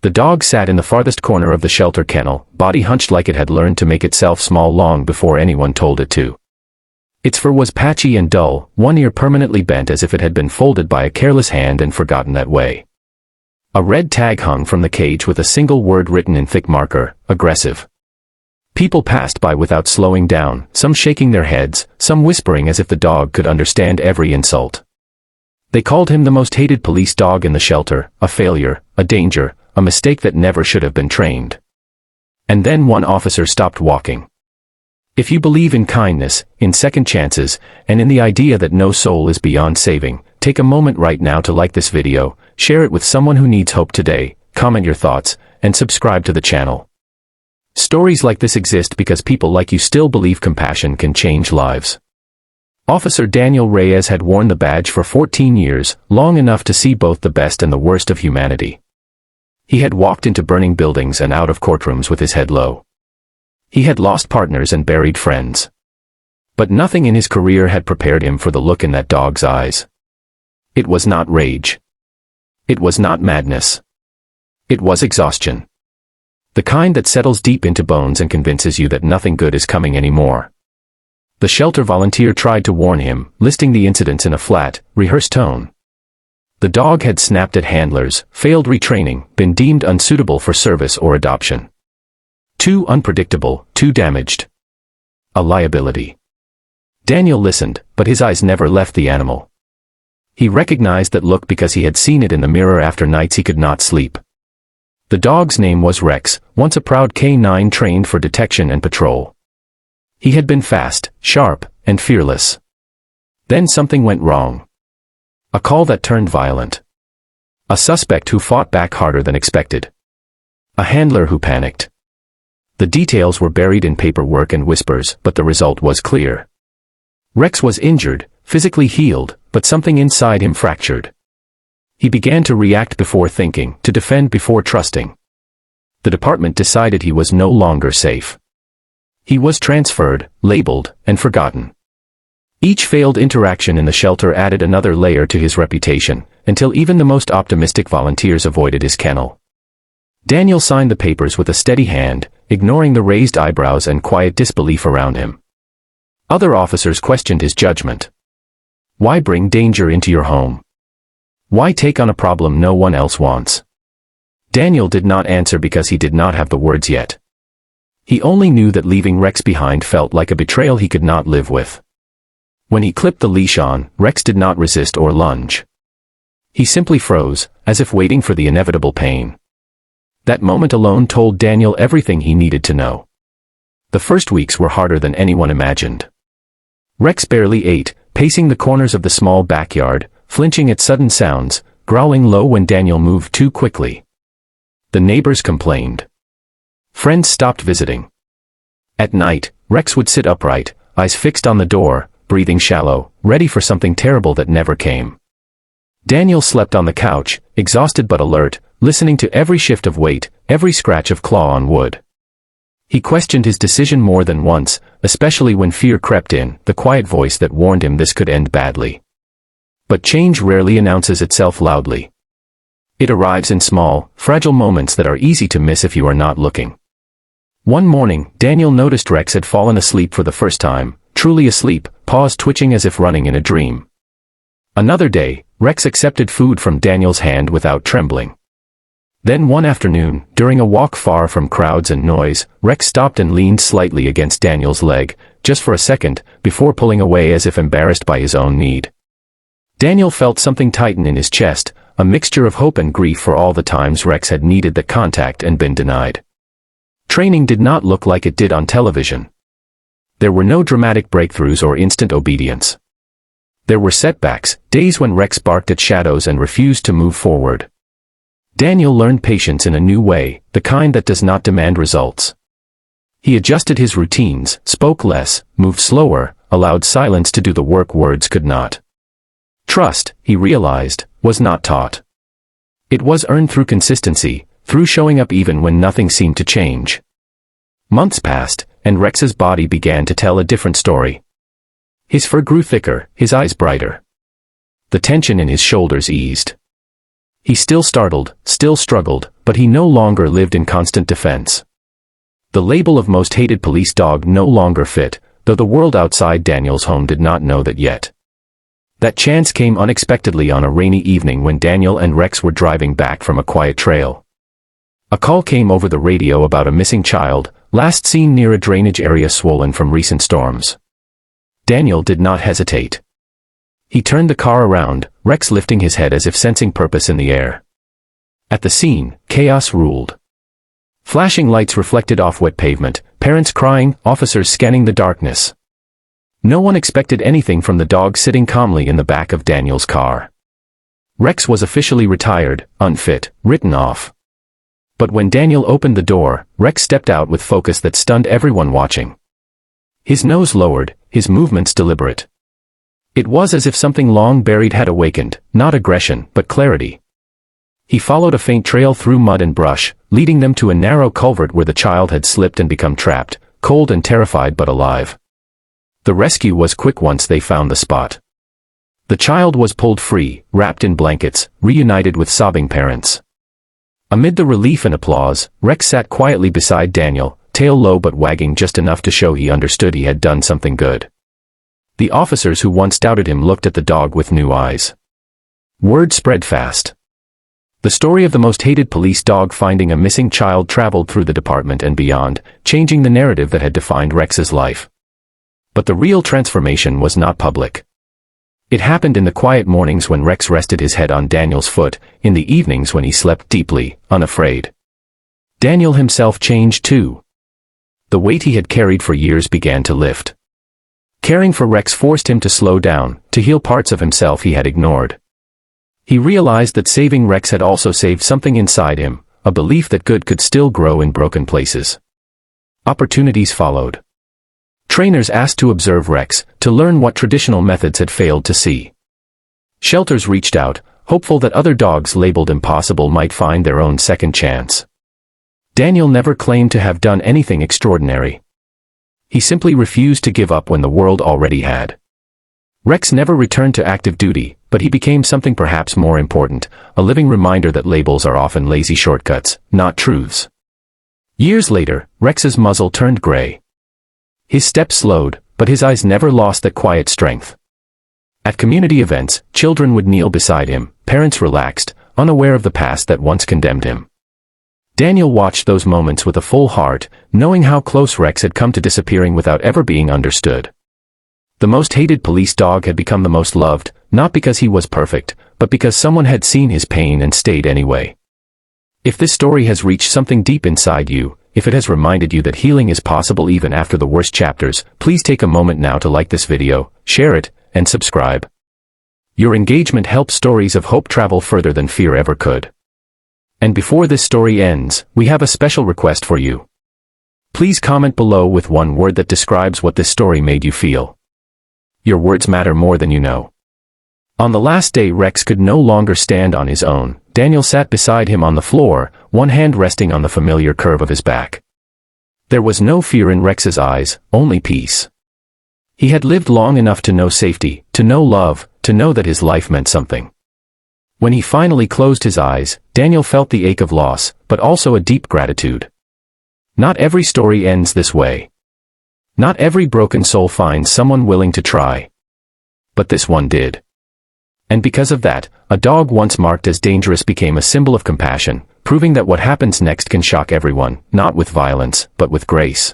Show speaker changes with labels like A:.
A: The dog sat in the farthest corner of the shelter kennel, body hunched like it had learned to make itself small long before anyone told it to. Its fur was patchy and dull, one ear permanently bent as if it had been folded by a careless hand and forgotten that way. A red tag hung from the cage with a single word written in thick marker, aggressive. People passed by without slowing down, some shaking their heads, some whispering as if the dog could understand every insult. They called him the most hated police dog in the shelter, a failure, a danger, a mistake that never should have been trained. And then one officer stopped walking. If you believe in kindness, in second chances, and in the idea that no soul is beyond saving, take a moment right now to like this video, share it with someone who needs hope today, comment your thoughts, and subscribe to the channel. Stories like this exist because people like you still believe compassion can change lives. Officer Daniel Reyes had worn the badge for 14 years, long enough to see both the best and the worst of humanity. He had walked into burning buildings and out of courtrooms with his head low. He had lost partners and buried friends. But nothing in his career had prepared him for the look in that dog's eyes. It was not rage. It was not madness. It was exhaustion. The kind that settles deep into bones and convinces you that nothing good is coming anymore. The shelter volunteer tried to warn him, listing the incidents in a flat, rehearsed tone. The dog had snapped at handlers, failed retraining, been deemed unsuitable for service or adoption. Too unpredictable, too damaged. A liability. Daniel listened, but his eyes never left the animal. He recognized that look because he had seen it in the mirror after nights he could not sleep. The dog's name was Rex, once a proud K9 trained for detection and patrol. He had been fast, sharp, and fearless. Then something went wrong. A call that turned violent. A suspect who fought back harder than expected. A handler who panicked. The details were buried in paperwork and whispers, but the result was clear. Rex was injured, physically healed, but something inside him fractured. He began to react before thinking, to defend before trusting. The department decided he was no longer safe. He was transferred, labeled, and forgotten. Each failed interaction in the shelter added another layer to his reputation, until even the most optimistic volunteers avoided his kennel. Daniel signed the papers with a steady hand, ignoring the raised eyebrows and quiet disbelief around him. Other officers questioned his judgment. Why bring danger into your home? Why take on a problem no one else wants? Daniel did not answer because he did not have the words yet. He only knew that leaving Rex behind felt like a betrayal he could not live with. When he clipped the leash on, Rex did not resist or lunge. He simply froze, as if waiting for the inevitable pain. That moment alone told Daniel everything he needed to know. The first weeks were harder than anyone imagined. Rex barely ate, pacing the corners of the small backyard, flinching at sudden sounds, growling low when Daniel moved too quickly. The neighbors complained. Friends stopped visiting. At night, Rex would sit upright, eyes fixed on the door, breathing shallow, ready for something terrible that never came. Daniel slept on the couch, exhausted but alert, listening to every shift of weight, every scratch of claw on wood. He questioned his decision more than once, especially when fear crept in, the quiet voice that warned him this could end badly. But change rarely announces itself loudly. It arrives in small, fragile moments that are easy to miss if you are not looking. One morning, Daniel noticed Rex had fallen asleep for the first time, truly asleep, paws twitching as if running in a dream. Another day, Rex accepted food from Daniel's hand without trembling. Then one afternoon, during a walk far from crowds and noise, Rex stopped and leaned slightly against Daniel's leg, just for a second, before pulling away as if embarrassed by his own need. Daniel felt something tighten in his chest, a mixture of hope and grief for all the times Rex had needed that contact and been denied. Training did not look like it did on television. There were no dramatic breakthroughs or instant obedience. There were setbacks, days when Rex barked at shadows and refused to move forward. Daniel learned patience in a new way, the kind that does not demand results. He adjusted his routines, spoke less, moved slower, allowed silence to do the work words could not. Trust, he realized, was not taught. It was earned through consistency, through showing up even when nothing seemed to change. Months passed, and Rex's body began to tell a different story. His fur grew thicker, his eyes brighter. The tension in his shoulders eased. He still startled, still struggled, but he no longer lived in constant defense. The label of most hated police dog no longer fit, though the world outside Daniel's home did not know that yet. That chance came unexpectedly on a rainy evening when Daniel and Rex were driving back from a quiet trail. A call came over the radio about a missing child, last seen near a drainage area swollen from recent storms. Daniel did not hesitate. He turned the car around, Rex lifting his head as if sensing purpose in the air. At the scene, chaos ruled. Flashing lights reflected off wet pavement, parents crying, officers scanning the darkness. No one expected anything from the dog sitting calmly in the back of Daniel's car. Rex was officially retired, unfit, written off. But when Daniel opened the door, Rex stepped out with focus that stunned everyone watching. His nose lowered, his movements deliberate. It was as if something long buried had awakened, not aggression, but clarity. He followed a faint trail through mud and brush, leading them to a narrow culvert where the child had slipped and become trapped, cold and terrified but alive. The rescue was quick once they found the spot. The child was pulled free, wrapped in blankets, reunited with sobbing parents. Amid the relief and applause, Rex sat quietly beside Daniel, tail low but wagging just enough to show he understood he had done something good. The officers who once doubted him looked at the dog with new eyes. Word spread fast. The story of the most hated police dog finding a missing child traveled through the department and beyond, changing the narrative that had defined Rex's life. But the real transformation was not public. It happened in the quiet mornings when Rex rested his head on Daniel's foot, in the evenings when he slept deeply, unafraid. Daniel himself changed too. The weight he had carried for years began to lift. Caring for Rex forced him to slow down, to heal parts of himself he had ignored. He realized that saving Rex had also saved something inside him, a belief that good could still grow in broken places. Opportunities followed. Trainers asked to observe Rex, to learn what traditional methods had failed to see. Shelters reached out, hopeful that other dogs labeled impossible might find their own second chance. Daniel never claimed to have done anything extraordinary. He simply refused to give up when the world already had. Rex never returned to active duty, but he became something perhaps more important, a living reminder that labels are often lazy shortcuts, not truths. Years later, Rex's muzzle turned gray. His steps slowed, but his eyes never lost that quiet strength. At community events, children would kneel beside him, parents relaxed, unaware of the past that once condemned him. Daniel watched those moments with a full heart, knowing how close Rex had come to disappearing without ever being understood. The most hated police dog had become the most loved, not because he was perfect, but because someone had seen his pain and stayed anyway. If this story has reached something deep inside you, if it has reminded you that healing is possible even after the worst chapters, please take a moment now to like this video, share it, and subscribe. Your engagement helps stories of hope travel further than fear ever could. And before this story ends, we have a special request for you. Please comment below with one word that describes what this story made you feel. Your words matter more than you know. On the last day Rex could no longer stand on his own, Daniel sat beside him on the floor, one hand resting on the familiar curve of his back. There was no fear in Rex's eyes, only peace. He had lived long enough to know safety, to know love, to know that his life meant something. When he finally closed his eyes, Daniel felt the ache of loss, but also a deep gratitude. Not every story ends this way. Not every broken soul finds someone willing to try. But this one did. And because of that, a dog once marked as dangerous became a symbol of compassion, proving that what happens next can shock everyone, not with violence, but with grace.